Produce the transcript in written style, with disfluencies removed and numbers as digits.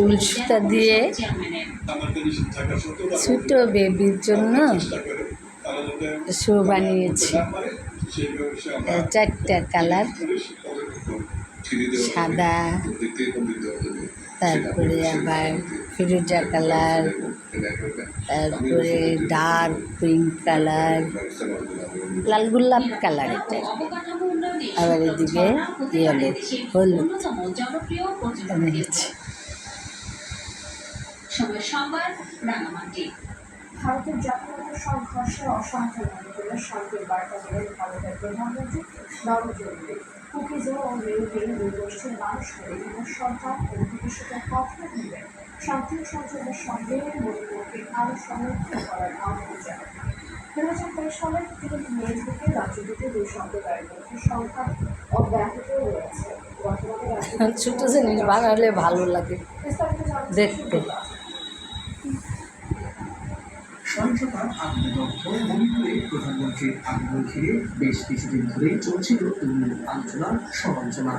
উল সুতা দিয়ে ছোট বেবির জন্য শু বানিয়েছি। 4টা কালার, সাদা, তারপরে আবার ফিরোজা কালার, তারপরে ডার্ক পিঙ্ক কালার, লাল গোলাপ কালার, এটা আবার এদিকে ইয়েলো হলুদ বানিয়েছি। ভারতের জাতীয় সংঘর্ষে অসংখ্য মানুষের শান্তির বার্তা দিলেন ভারতের প্রধানমন্ত্রী নরেন্দ্র মোদী। কুকিজে ও মেরুতে দুই গোষ্ঠীর মানুষকে বিভিন্ন সরকার ও ভবিষ্যতের কথা ভেবে শান্তি ও সংযমের সঙ্গে মণিপুরকে আরও সংরক্ষণ করার আহ্বান জানান। 2023 সালের 3 মে থেকে রাজ্যটিতে দুই সম্প্রদায়ের মধ্যে সংঘাত অব্যাহত রয়েছে। বর্তমানে ছোট জিনিস বানালে ভালো লাগে দেখতে। সহিংসতার আন্দোলন মণিপুরে প্রধানমন্ত্রীর আগমন ঘিরে বেশ কিছুদিন ধরেই চলছিল তুমুল আলোচনা সমালোচনা।